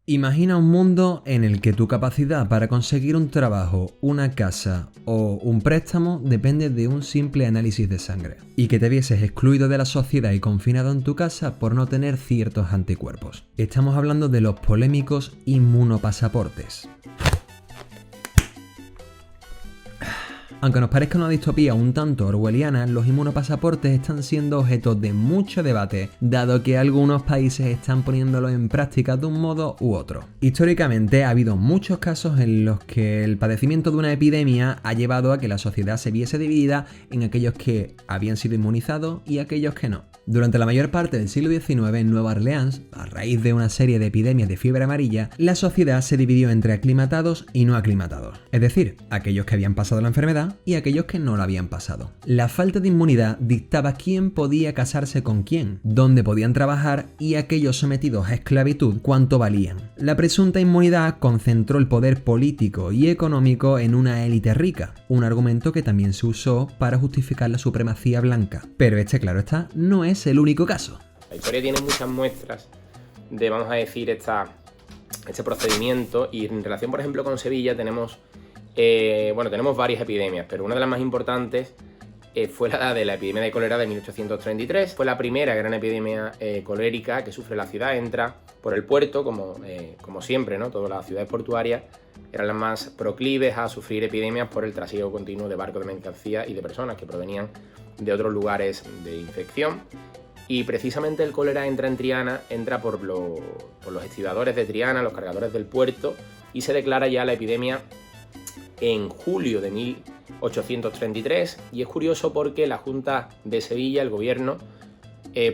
Imagina un mundo en el que tu capacidad para conseguir un trabajo, una casa o un préstamo depende de un simple análisis de sangre, y que te vieses excluido de la sociedad y confinado en tu casa por no tener ciertos anticuerpos. Estamos hablando de los polémicos inmunopasaportes. Aunque nos parezca una distopía un tanto orwelliana, los inmunopasaportes están siendo objeto de mucho debate, dado que algunos países están poniéndolo en práctica de un modo u otro. Históricamente ha habido muchos casos en los que el padecimiento de una epidemia ha llevado a que la sociedad se viese dividida en aquellos que habían sido inmunizados y aquellos que no. Durante la mayor parte del siglo XIX en Nueva Orleans, a raíz de una serie de epidemias de fiebre amarilla, la sociedad se dividió entre aclimatados y no aclimatados, es decir, aquellos que habían pasado la enfermedad y aquellos que no la habían pasado. La falta de inmunidad dictaba quién podía casarse con quién, dónde podían trabajar y aquellos sometidos a esclavitud cuánto valían. La presunta inmunidad concentró el poder político y económico en una élite rica, un argumento que también se usó para justificar la supremacía blanca. Pero claro está, no es el único caso. La historia tiene muchas muestras de, vamos a decir, este procedimiento, y en relación, por ejemplo, con Sevilla tenemos varias epidemias, pero una de las más importantes fue la de la epidemia de cólera de 1833. Fue la primera gran epidemia colérica que sufre la ciudad. Entra por el puerto, como siempre, ¿no? Todas las ciudades portuarias eran las más proclives a sufrir epidemias por el trasiego continuo de barcos de mercancía y de personas que provenían de otros lugares de infección. Y precisamente el cólera entra en Triana, entra por los estibadores de Triana, los cargadores del puerto, y se declara ya la epidemia en julio de 1833. Y es curioso porque la Junta de Sevilla, el gobierno,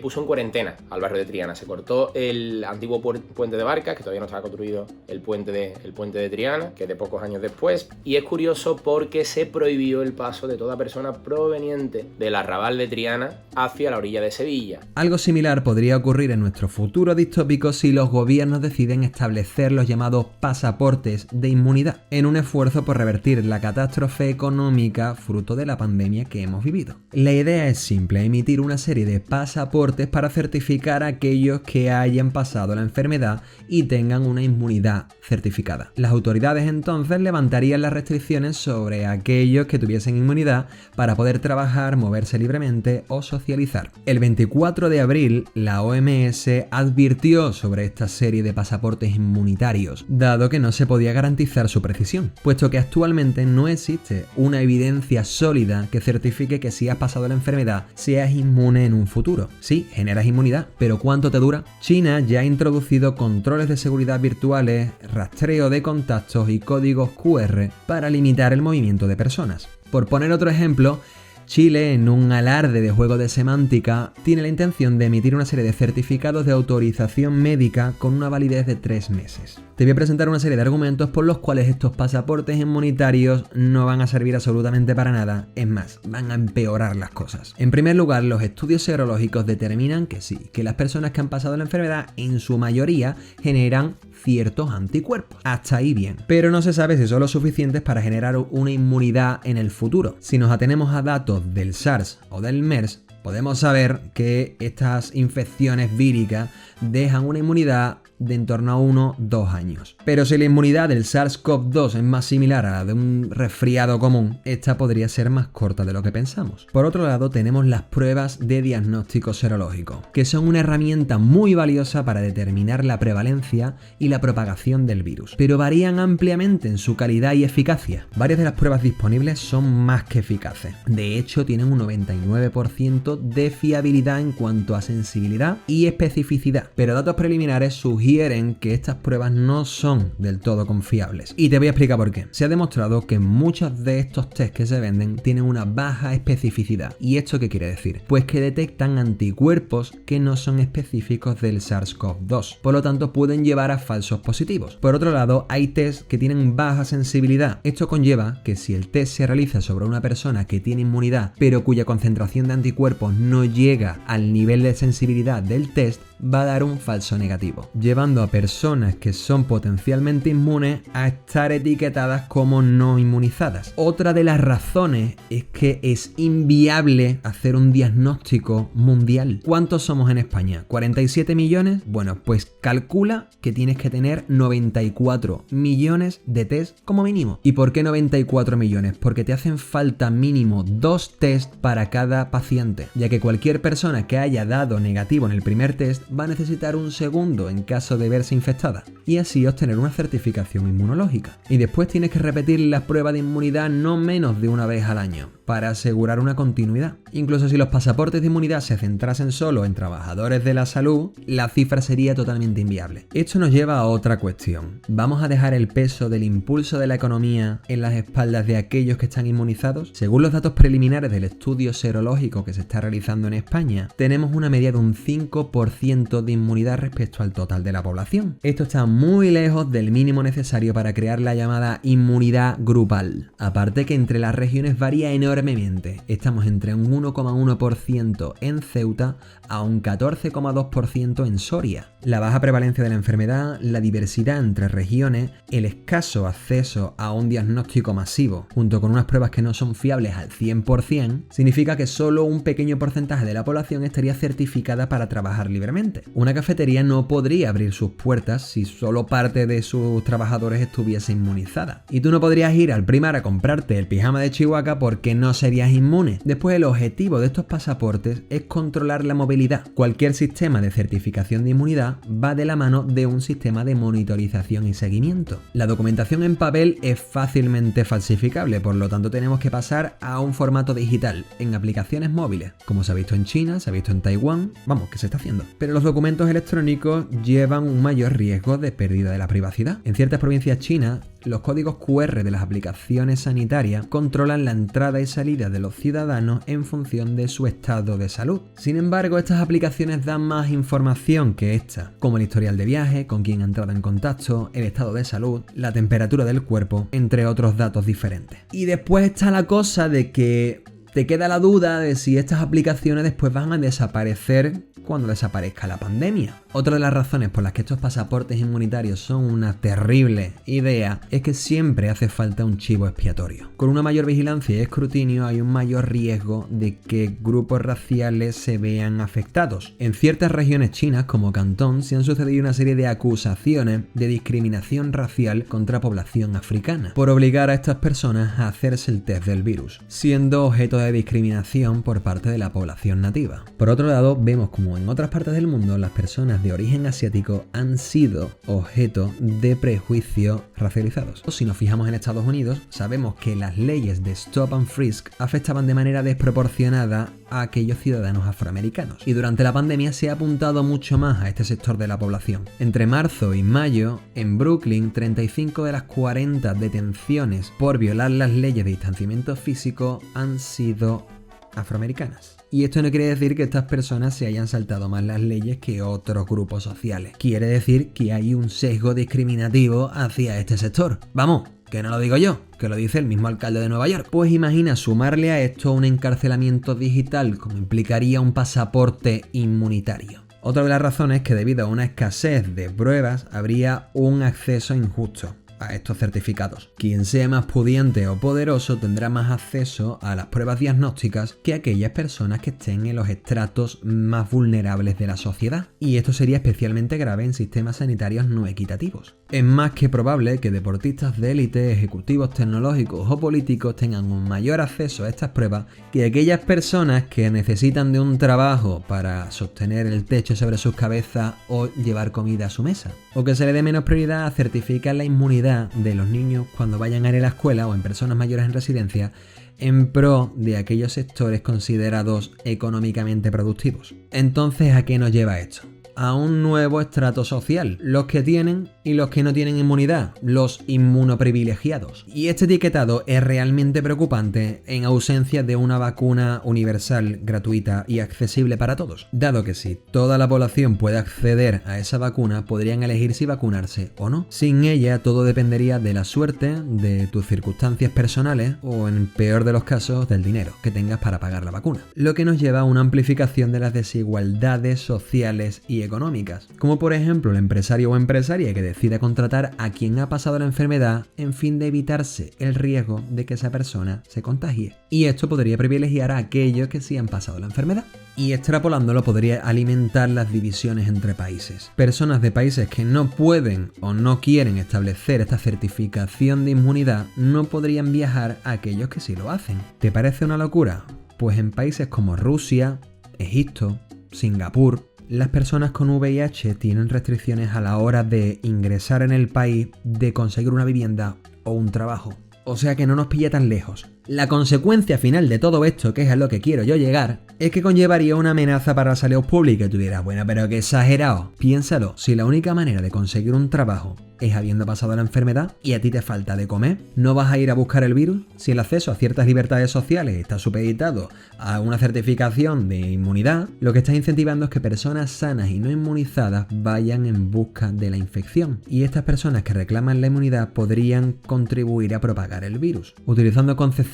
puso en cuarentena al barrio de Triana. Se cortó el antiguo puente de Barcas, que todavía no estaba construido el puente de Triana, que es de pocos años después. Y es curioso porque se prohibió el paso de toda persona proveniente del arrabal de Triana hacia la orilla de Sevilla. Algo similar podría ocurrir en nuestro futuro distópico si los gobiernos deciden establecer los llamados pasaportes de inmunidad, en un esfuerzo por revertir la catástrofe económica fruto de la pandemia que hemos vivido. La idea es simple: emitir una serie de pasaportes para certificar a aquellos que hayan pasado la enfermedad y tengan una inmunidad certificada. Las autoridades entonces levantarían las restricciones sobre aquellos que tuviesen inmunidad para poder trabajar, moverse libremente o socializar. El 24 de abril, la OMS advirtió sobre esta serie de pasaportes inmunitarios, dado que no se podía garantizar su precisión, puesto que actualmente no existe una evidencia sólida que certifique que si has pasado la enfermedad seas inmune en un futuro. Sí, generas inmunidad, pero ¿cuánto te dura? China ya ha introducido controles de seguridad virtuales, rastreo de contactos y códigos QR para limitar el movimiento de personas. Por poner otro ejemplo, Chile, en un alarde de juego de semántica, tiene la intención de emitir una serie de certificados de autorización médica con una validez de 3 meses. Te voy a presentar una serie de argumentos por los cuales estos pasaportes inmunitarios no van a servir absolutamente para nada, es más, van a empeorar las cosas. En primer lugar, los estudios serológicos determinan que sí, que las personas que han pasado la enfermedad en su mayoría generan ciertos anticuerpos. Hasta ahí bien. Pero no se sabe si son los suficientes para generar una inmunidad en el futuro. Si nos atenemos a datos del SARS o del MERS, podemos saber que estas infecciones víricas dejan una inmunidad de en torno a 1-2 años. Pero si la inmunidad del SARS-CoV-2 es más similar a la de un resfriado común, esta podría ser más corta de lo que pensamos. Por otro lado, tenemos las pruebas de diagnóstico serológico, que son una herramienta muy valiosa para determinar la prevalencia y la propagación del virus, pero varían ampliamente en su calidad y eficacia. Varias de las pruebas disponibles son más que eficaces. De hecho, tienen un 99% de fiabilidad en cuanto a sensibilidad y especificidad, pero datos preliminares sugieren que estas pruebas no son del todo confiables. Y te voy a explicar por qué. Se ha demostrado que muchos de estos test que se venden tienen una baja especificidad. ¿Y esto qué quiere decir? Pues que detectan anticuerpos que no son específicos del SARS-CoV-2. Por lo tanto, pueden llevar a falsos positivos. Por otro lado, hay test que tienen baja sensibilidad. Esto conlleva que si el test se realiza sobre una persona que tiene inmunidad, pero cuya concentración de anticuerpos no llega al nivel de sensibilidad del test, va a dar un falso negativo, llevando llevando a personas que son potencialmente inmunes a estar etiquetadas como no inmunizadas. Otra de las razones es que es inviable hacer un diagnóstico mundial. ¿Cuántos somos en España? ¿47 millones? Bueno, pues calcula que tienes que tener 94 millones de test como mínimo. ¿Y por qué 94 millones? Porque te hacen falta mínimo 2 test para cada paciente, ya que cualquier persona que haya dado negativo en el primer test va a necesitar un segundo en caso de verse infectada, y así obtener una certificación inmunológica. Y después tienes que repetir la prueba de inmunidad no menos de una vez al año, para asegurar una continuidad. Incluso si los pasaportes de inmunidad se centrasen solo en trabajadores de la salud, la cifra sería totalmente inviable. Esto nos lleva a otra cuestión. ¿Vamos a dejar el peso del impulso de la economía en las espaldas de aquellos que están inmunizados? Según los datos preliminares del estudio serológico que se está realizando en España, tenemos una media de un 5% de inmunidad respecto al total de la población. Esto está muy lejos del mínimo necesario para crear la llamada inmunidad grupal. Aparte que entre las regiones varía enormemente. Estamos entre un 1,1% en Ceuta a un 14,2% en Soria. La baja prevalencia de la enfermedad, la diversidad entre regiones, el escaso acceso a un diagnóstico masivo, junto con unas pruebas que no son fiables al 100%, significa que solo un pequeño porcentaje de la población estaría certificada para trabajar libremente. Una cafetería no podría abrir sus puertas si solo parte de sus trabajadores estuviese inmunizada. Y tú no podrías ir al Primark a comprarte el pijama de Chihuahua porque no serías inmune. Después, el objetivo de estos pasaportes es controlar la movilidad. Cualquier sistema de certificación de inmunidad va de la mano de un sistema de monitorización y seguimiento. La documentación en papel es fácilmente falsificable, por lo tanto tenemos que pasar a un formato digital, en aplicaciones móviles, como se ha visto en China, se ha visto en Taiwán, vamos, que se está haciendo. Pero los documentos electrónicos llevan un mayor riesgo de pérdida de la privacidad. En ciertas provincias chinas, los códigos QR de las aplicaciones sanitarias controlan la entrada y salida de los ciudadanos en función de su estado de salud. Sin embargo, estas aplicaciones dan más información que esta, como el historial de viaje, con quién ha entrado en contacto, el estado de salud, la temperatura del cuerpo, entre otros datos diferentes. Y después está la cosa de que te queda la duda de si estas aplicaciones después van a desaparecer cuando desaparezca la pandemia. Otra de las razones por las que estos pasaportes inmunitarios son una terrible idea es que siempre hace falta un chivo expiatorio. Con una mayor vigilancia y escrutinio hay un mayor riesgo de que grupos raciales se vean afectados. En ciertas regiones chinas, como Cantón, se han sucedido una serie de acusaciones de discriminación racial contra población africana, por obligar a estas personas a hacerse el test del virus, siendo objeto de discriminación por parte de la población nativa. Por otro lado, vemos como en otras partes del mundo las personas de origen asiático han sido objeto de prejuicios racializados. Si nos fijamos en Estados Unidos, sabemos que las leyes de Stop and Frisk afectaban de manera desproporcionada a aquellos ciudadanos afroamericanos, y durante la pandemia se ha apuntado mucho más a este sector de la población. Entre marzo y mayo, en Brooklyn, 35 de las 40 detenciones por violar las leyes de distanciamiento físico han sido afroamericanas. Y esto no quiere decir que estas personas se hayan saltado más las leyes que otros grupos sociales. Quiere decir que hay un sesgo discriminativo hacia este sector. Vamos, que no lo digo yo, que lo dice el mismo alcalde de Nueva York. Pues imagina sumarle a esto un encarcelamiento digital, como implicaría un pasaporte inmunitario. Otra de las razones es que debido a una escasez de pruebas habría un acceso injusto a estos certificados. Quien sea más pudiente o poderoso tendrá más acceso a las pruebas diagnósticas que aquellas personas que estén en los estratos más vulnerables de la sociedad. Y esto sería especialmente grave en sistemas sanitarios no equitativos. Es más que probable que deportistas de élite, ejecutivos tecnológicos o políticos tengan un mayor acceso a estas pruebas que aquellas personas que necesitan de un trabajo para sostener el techo sobre sus cabezas o llevar comida a su mesa. O que se le dé menos prioridad a certificar la inmunidad de los niños cuando vayan a ir a la escuela o en personas mayores en residencia, en pro de aquellos sectores considerados económicamente productivos. Entonces, ¿a qué nos lleva esto? A un nuevo estrato social, los que tienen y los que no tienen inmunidad, los inmunoprivilegiados. Y este etiquetado es realmente preocupante en ausencia de una vacuna universal, gratuita y accesible para todos, dado que si toda la población puede acceder a esa vacuna, podrían elegir si vacunarse o no. Sin ella, todo dependería de la suerte, de tus circunstancias personales o, en el peor de los casos, del dinero que tengas para pagar la vacuna. Lo que nos lleva a una amplificación de las desigualdades sociales y y económicas, como por ejemplo el empresario o empresaria que decida contratar a quien ha pasado la enfermedad en fin de evitarse el riesgo de que esa persona se contagie. Y esto podría privilegiar a aquellos que sí han pasado la enfermedad. Y extrapolándolo podría alimentar las divisiones entre países. Personas de países que no pueden o no quieren establecer esta certificación de inmunidad no podrían viajar a aquellos que sí lo hacen. ¿Te parece una locura? Pues en países como Rusia, Egipto, Singapur, las personas con VIH tienen restricciones a la hora de ingresar en el país, de conseguir una vivienda o un trabajo. O sea que no nos pilla tan lejos. La consecuencia final de todo esto, que es a lo que quiero yo llegar, es que conllevaría una amenaza para la salud pública y tú dirás, bueno, pero qué exagerado. Piénsalo, si la única manera de conseguir un trabajo es habiendo pasado la enfermedad y a ti te falta de comer, ¿no vas a ir a buscar el virus? Si el acceso a ciertas libertades sociales está supeditado a una certificación de inmunidad, lo que estás incentivando es que personas sanas y no inmunizadas vayan en busca de la infección. Y estas personas que reclaman la inmunidad podrían contribuir a propagar el virus. Utilizando concepciones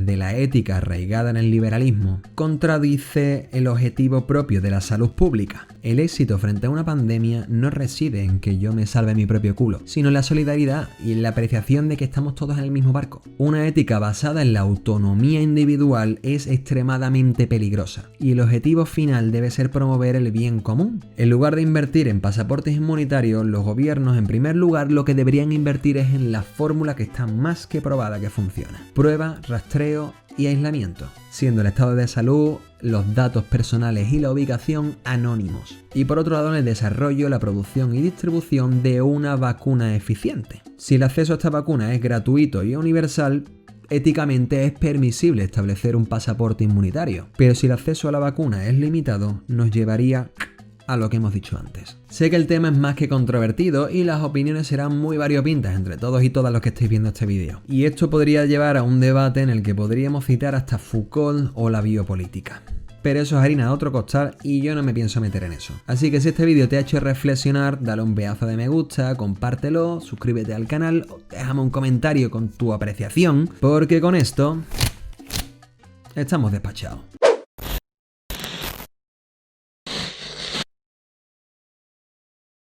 de la ética arraigada en el liberalismo, contradice el objetivo propio de la salud pública. El éxito frente a una pandemia no reside en que yo me salve mi propio culo, sino en la solidaridad y en la apreciación de que estamos todos en el mismo barco. Una ética basada en la autonomía individual es extremadamente peligrosa, y el objetivo final debe ser promover el bien común. En lugar de invertir en pasaportes inmunitarios, los gobiernos en primer lugar lo que deberían invertir es en la fórmula que está más que probada que funciona: prueba, rastreo y aislamiento, siendo el estado de salud, los datos personales y la ubicación anónimos. Y por otro lado, en el desarrollo, la producción y distribución de una vacuna eficiente. Si el acceso a esta vacuna es gratuito y universal, éticamente es permisible establecer un pasaporte inmunitario. Pero si el acceso a la vacuna es limitado, nos llevaría a lo que hemos dicho antes. Sé que el tema es más que controvertido y las opiniones serán muy variopintas entre todos y todas los que estéis viendo este vídeo. Y esto podría llevar a un debate en el que podríamos citar hasta Foucault o la biopolítica. Pero eso es harina de otro costal y yo no me pienso meter en eso. Así que si este vídeo te ha hecho reflexionar, dale un pedazo de me gusta, compártelo, suscríbete al canal, o déjame un comentario con tu apreciación, porque con esto estamos despachados.